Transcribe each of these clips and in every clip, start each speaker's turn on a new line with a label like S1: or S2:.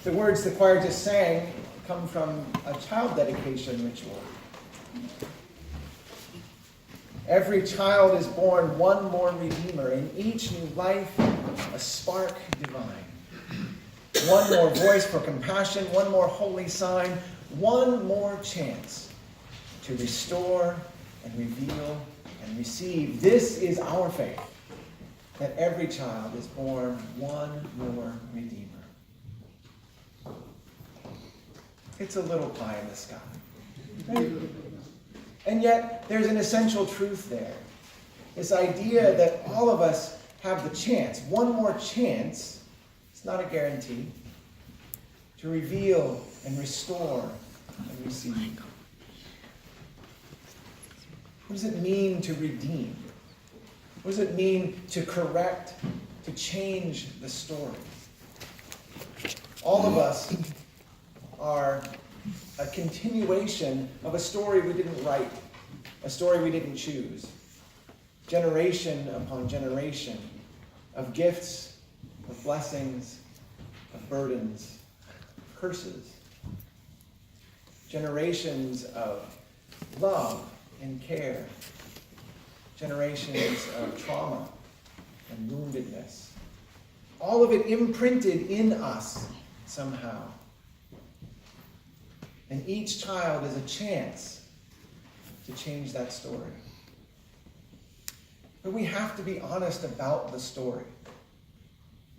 S1: The words the choir just sang come from a child dedication ritual. Every child is born one more Redeemer, in each new life a spark divine. One more voice for compassion, one more holy sign, one more chance to restore and reveal and receive. This is our faith, that every child is born one more Redeemer. It's a little pie in the sky. Right? And yet, there's an essential truth there. This idea that all of us have the chance, one more chance, it's not a guarantee, to reveal and restore and receive. What does it mean to redeem? What does it mean to correct, to change the story? All of us are a continuation of a story we didn't write, a story we didn't choose. Generation upon generation of gifts, of blessings, of burdens, of curses. Generations of love and care. Generations of trauma and woundedness. All of it imprinted in us somehow. And each child is a chance to change that story. But we have to be honest about the story.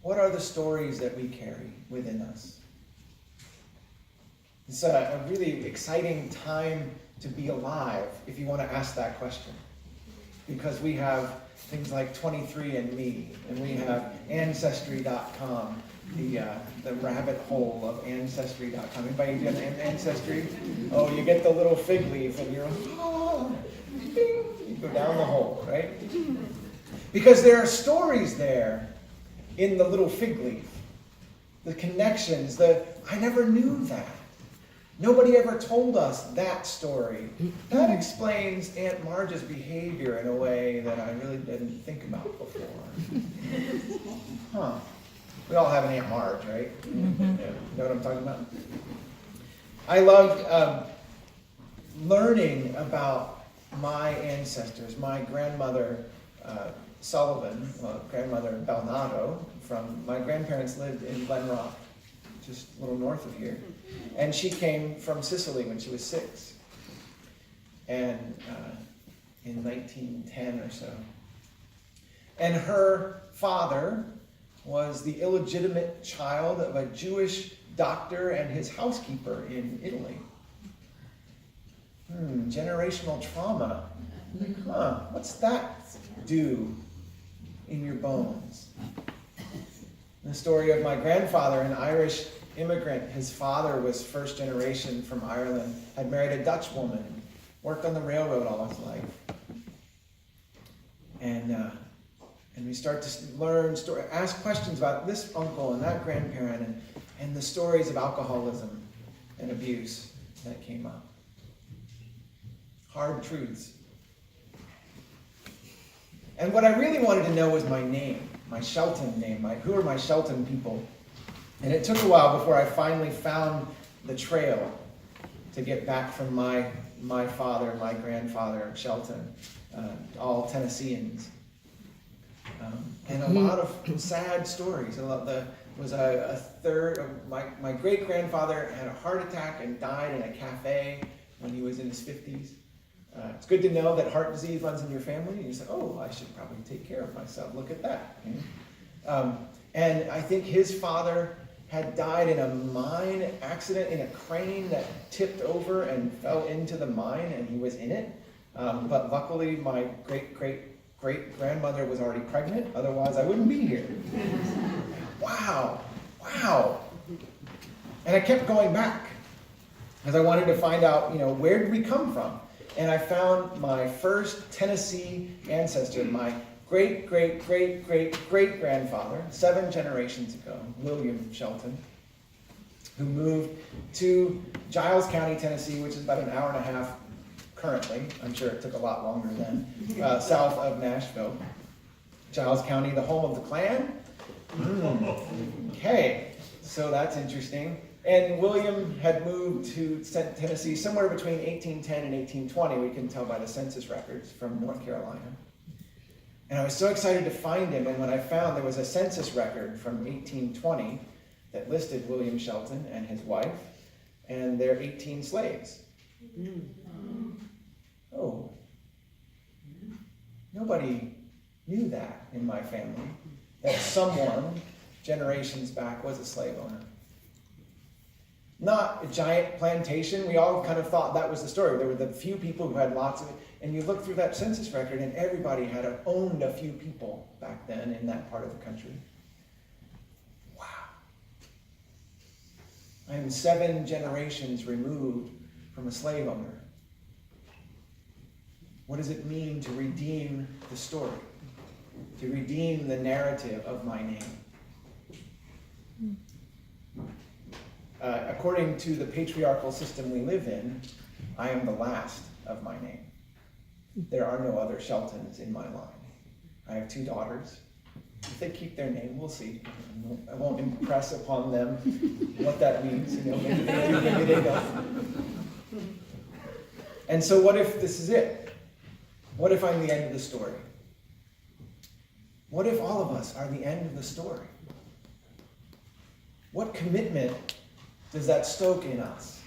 S1: What are the stories that we carry within us? It's a really exciting time to be alive, if you want to ask that question. Because we have things like 23andMe, and we have Ancestry.com, the rabbit hole of Ancestry.com. Anybody do Ancestry? Oh, you get the little fig leaf, and you're ding, you go down the hole, right? Because there are stories there in the little fig leaf. The connections, I never knew that. Nobody ever told us that story. That explains Aunt Marge's behavior in a way that I really didn't think about before. Huh. We all have an Aunt Marge, right? Mm-hmm. Yeah. You know what I'm talking about? I loved learning about my ancestors. My grandmother, Sullivan, grandmother Balnado, my grandparents lived in Glen Rock, just a little north of here. And she came from Sicily when she was 6. And in 1910 or so. And her father was the illegitimate child of a Jewish doctor and his housekeeper in Italy. Generational trauma. What's that do in your bones? The story of my grandfather, an Irish immigrant. His father was first generation from Ireland, had married a Dutch woman, worked on the railroad all his life. And we start to learn, ask questions about this uncle and that grandparent, and the stories of alcoholism and abuse that came up. Hard truths. And what I really wanted to know was my name, my Shelton name, who are my Shelton people? And it took a while before I finally found the trail to get back from my father, my grandfather, Shelton, all Tennesseans. And a lot of sad stories. My great-grandfather had a heart attack and died in a cafe when he was in his 50s. It's good to know that heart disease runs in your family. And you say, oh, I should probably take care of myself. Look at that. And I think his father had died in a mine accident in a crane that tipped over and fell into the mine, and he was in it. But luckily, my great-grandmother was already pregnant. Otherwise, I wouldn't be here. Wow. And I kept going back because I wanted to find out, where did we come from? And I found my first Tennessee ancestor, my great-great-great-great-great-grandfather, 7 generations ago, William Shelton, who moved to Giles County, Tennessee, which is about an hour and a half currently. I'm sure it took a lot longer then, south of Nashville. Giles County, the home of the Klan. Okay, So that's interesting. And William had moved to Tennessee somewhere between 1810 and 1820. We can tell by the census records from North Carolina. And I was so excited to find him. And when I found there was a census record from 1820 that listed William Shelton and his wife and their 18 slaves. Oh. Nobody knew that in my family, that someone generations back was a slave owner. Not a giant plantation. We all kind of thought that was the story. There were the few people who had lots of it. And you look through that census record and everybody had owned a few people back then in that part of the country. Wow. I am 7 generations removed from a slave owner. What does it mean to redeem the story? To redeem the narrative of my name? According to the patriarchal system we live in, I am the last of my name. There are no other Sheltons in my line. I have 2 daughters. If they keep their name, we'll see. I won't impress upon them what that means. Maybe they do, maybe they don't. And so what if this is it? What if I'm the end of the story? What if all of us are the end of the story? What commitment does that stoke in us?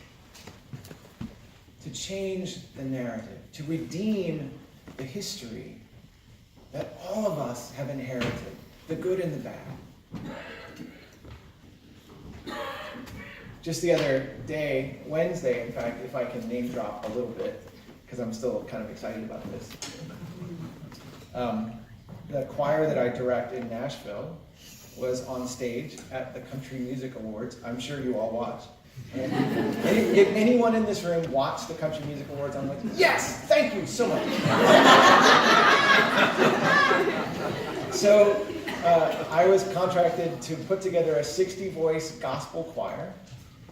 S1: To change the narrative, to redeem the history that all of us have inherited, the good and the bad. Just the other day, Wednesday, in fact, if I can name drop a little bit, because I'm still kind of excited about this. The choir that I direct in Nashville was on stage at the Country Music Awards. I'm sure you all watched. And if anyone in this room watched the Country Music Awards, I'm like, yes, thank you so much. So I was contracted to put together a 60-voice gospel choir.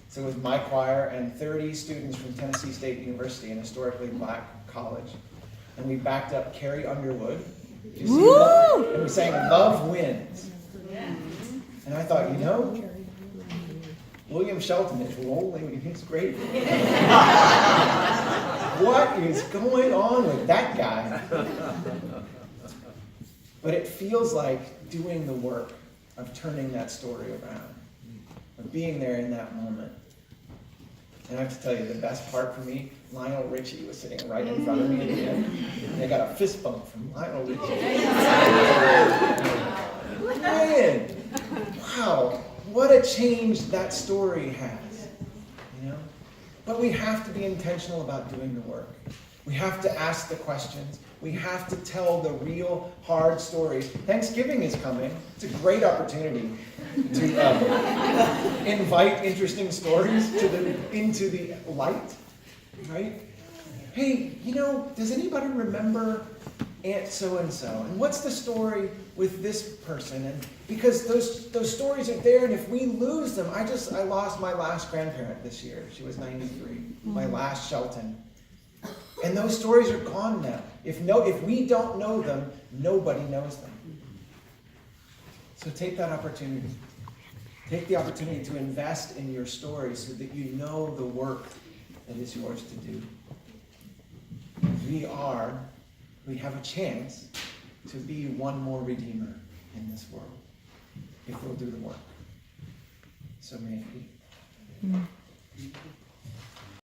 S1: So it was my choir and 30 students from Tennessee State University, an historically black college. And we backed up Carrie Underwood. And we sang Love Wins. And I thought, William Shelton is rolling, he's great. What is going on with that guy? But it feels like doing the work of turning that story around, of being there in that moment. And I have to tell you, the best part for me, Lionel Richie was sitting right in front of me at the end. And I got a fist bump from Lionel Richie. Man, wow, what a change that story has, But we have to be intentional about doing the work. We have to ask the questions. We have to tell the real hard stories. Thanksgiving is coming. It's a great opportunity to invite interesting stories into the light, right? Hey, does anybody remember Aunt so-and-so? And what's the story with this person? And because those stories are there, and if we lose them, I lost my last grandparent this year. She was 93, my last Shelton. And those stories are gone now. If we don't know them, nobody knows them. So take that opportunity. Take the opportunity to invest in your story so that you know the work that is yours to do. We have a chance to be one more redeemer in this world if we'll do the work. So may it be.